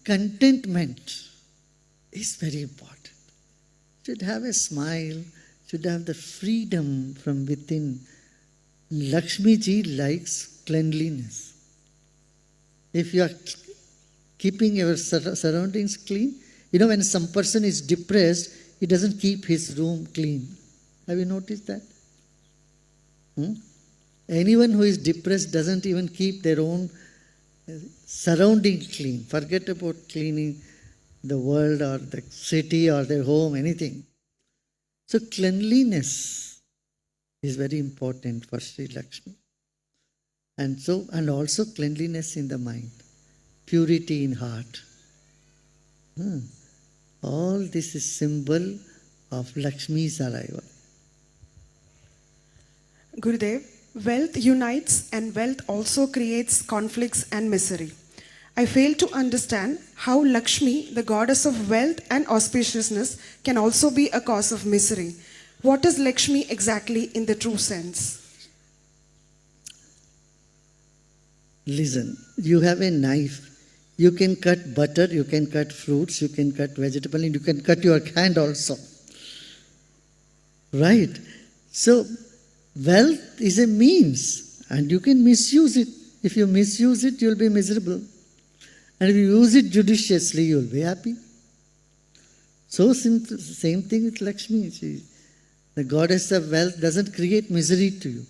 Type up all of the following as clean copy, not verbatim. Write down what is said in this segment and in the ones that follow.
contentment is very important. Should have a smile, should have the freedom from within. Lakshmi ji likes cleanliness. If you are keeping your surroundings clean, when some person is depressed, he doesn't keep his room clean. Have you noticed that? Anyone who is depressed doesn't even keep their own surrounding clean. Forget about cleaning the world or the city or their home, anything. So cleanliness is very important for Sri Lakshmi. And also cleanliness in the mind, purity in heart. All this is symbol of Lakshmi's arrival. Gurudev, wealth unites and wealth also creates conflicts and misery. I fail to understand how Lakshmi, the goddess of wealth and auspiciousness, can also be a cause of misery. What is Lakshmi exactly in the true sense? Listen, you have a knife. You can cut butter, you can cut fruits, you can cut vegetable, and you can cut your hand also. Right? So, wealth is a means, and you can misuse it. If you misuse it, you'll be miserable. And if you use it judiciously, you'll be happy. So simple, same thing with Lakshmi. The goddess of wealth doesn't create misery to you.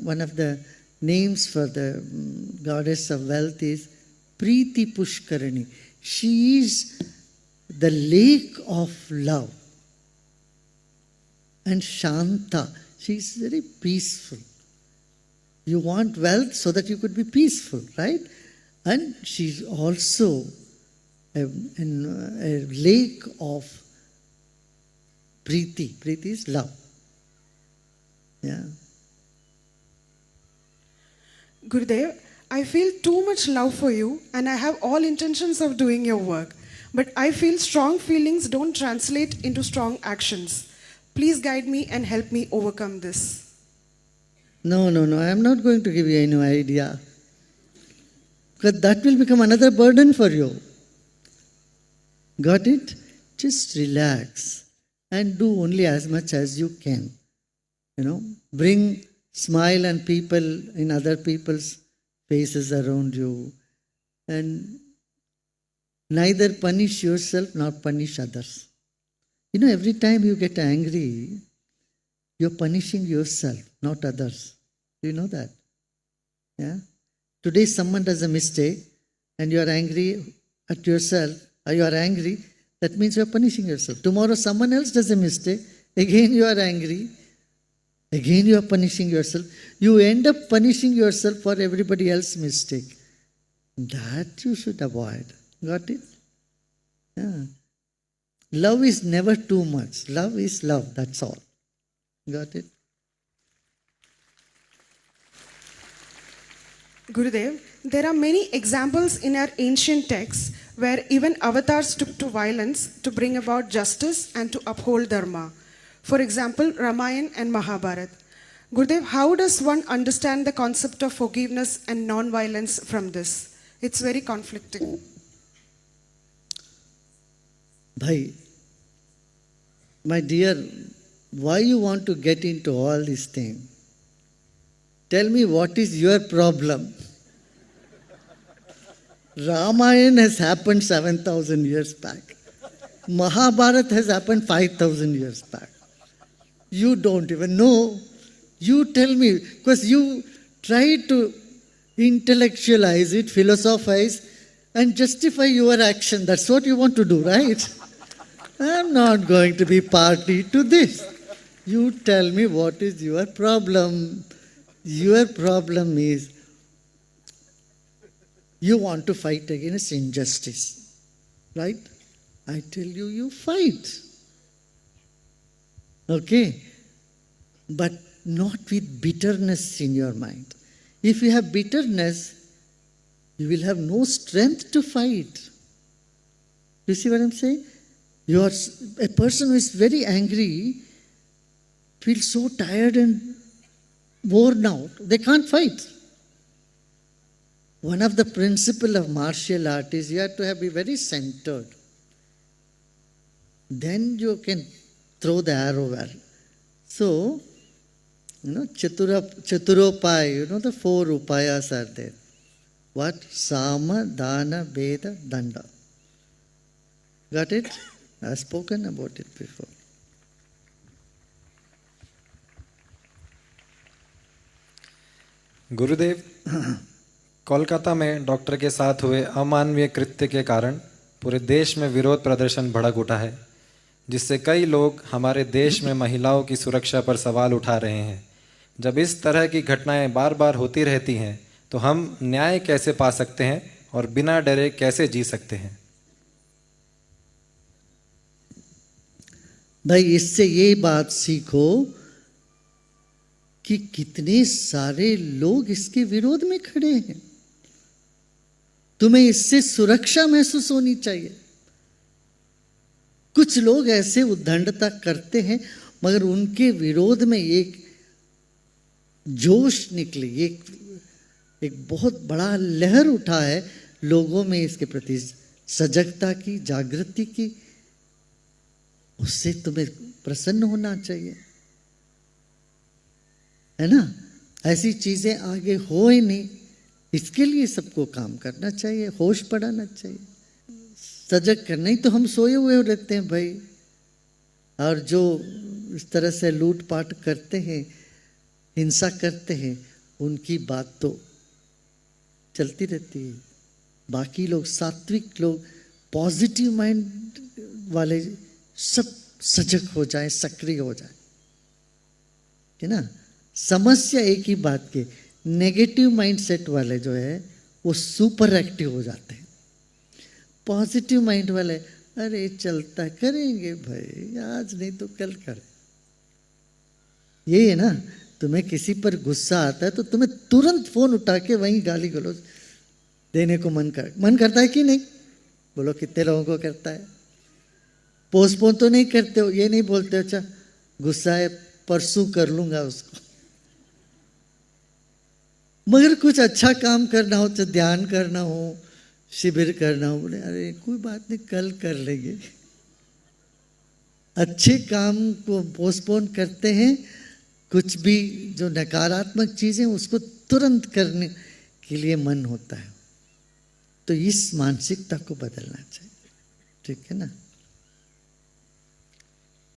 One of the names for the goddess of wealth is Preeti Pushkarani. She is the lake of love. And Shanta, she is very peaceful. You want wealth so that you could be peaceful, right? And she is also a lake of Preeti. Preeti is love. Yeah. Gurudev, I feel too much love for you and I have all intentions of doing your work. But I feel strong feelings don't translate into strong actions. Please guide me and help me overcome this. No, I am not going to give you any idea. Because that will become another burden for you. Got it? Just relax and do only as much as you can. Bring smile and people in other people's faces around you. And neither punish yourself nor punish others. Every time you get angry, you're punishing yourself, not others. Do you know that? Yeah? Today someone does a mistake and you are angry at yourself, or you are angry, that means you are punishing yourself. Tomorrow someone else does a mistake, again you are angry, again you are punishing yourself. You end up punishing yourself for everybody else's mistake. That you should avoid. Got it? Yeah. Love is never too much. Love is love, that's all. Got it? Gurudev, there are many examples in our ancient texts where even avatars took to violence to bring about justice and to uphold dharma. For example, Ramayana and Mahabharata. Gurudev, how does one understand the concept of forgiveness and non-violence from this? It's very conflicting. Bhai, my dear, why you want to get into all these things? Tell me what is your problem? Ramayana has happened 7,000 years back. Mahabharata has happened 5,000 years back. You don't even know. You tell me, because you try to intellectualize it, philosophize, and justify your action. That's what you want to do, right? I'm not going to be party to this. You tell me what is your problem. Your problem is you want to fight against injustice, right? I tell you, you fight. Okay? But not with bitterness in your mind. If you have bitterness, you will have no strength to fight. You see what I'm saying? You are a person who is very angry, feels so tired and worn out. They can't fight. one of the principle of martial art is you have to be very centered. Then you can throw the arrow well. So, Chaturopaya, the 4 upayas are there. What? Sama, Dana, Veda, Danda. Got it? I've spoken about it before. गुरुदेव, कोलकाता में doctor के साथ हुए अमानवीय कृत्य के कारण पूरे देश में विरोध प्रदर्शन भड़क उठा है, जिससे कई लोग हमारे देश में महिलाओं की सुरक्षा पर सवाल उठा रहे हैं। जब इस तरह की घटनाएं बार बार होती रहती हैं तो हम न्याय कैसे पा सकते हैं और बिना डरे कैसे जी सकते हैं? भाई, इससे ये बात सीखो कि कितने सारे लोग इसके विरोध में खड़े हैं। तुम्हें इससे सुरक्षा महसूस होनी चाहिए। कुछ लोग ऐसे उद्दंडता करते हैं, मगर उनके विरोध में एक जोश निकले, एक बहुत बड़ा लहर उठा है लोगों में इसके प्रति सजगता की, जागृति की। उससे तुम्हें प्रसन्न होना चाहिए, है ना? ऐसी चीजें आगे हो ही नहीं, इसके लिए सबको काम करना चाहिए, होश बढ़ाना चाहिए, सजग करना ही। तो हम सोए हुए रहते हैं भाई, और जो इस तरह से लूटपाट करते हैं, हिंसा करते हैं, उनकी बात तो चलती रहती है। बाकी लोग, सात्विक लोग, पॉजिटिव माइंड वाले सब सजग हो जाए, सक्रिय हो जाए, है ना? समस्या एक ही बात की, नेगेटिव माइंडसेट वाले जो है वो सुपर एक्टिव हो जाते हैं। पॉजिटिव माइंड वाले, अरे चलता है, करेंगे भाई, आज नहीं तो कल करें। ये है ना, तुम्हें किसी पर गुस्सा आता है तो तुम्हें तुरंत फोन उठा के वहीं गाली गलौज देने को मन करता है कि नहीं? बोलो, कितने लोगों को करता है? पोस्टपोन तो नहीं करते हो, ये नहीं बोलते हो अच्छा गुस्सा है परसों कर लूंगा उसको। मगर कुछ अच्छा काम करना हो, तो ध्यान करना हो, शिविर करना हो, बोले अरे कोई बात नहीं, कल कर लेंगे। अच्छे काम को पोस्टपोन करते हैं, कुछ भी जो नकारात्मक चीजें उसको तुरंत करने के लिए मन होता है। तो इस मानसिकता को बदलना चाहिए, ठीक है ना?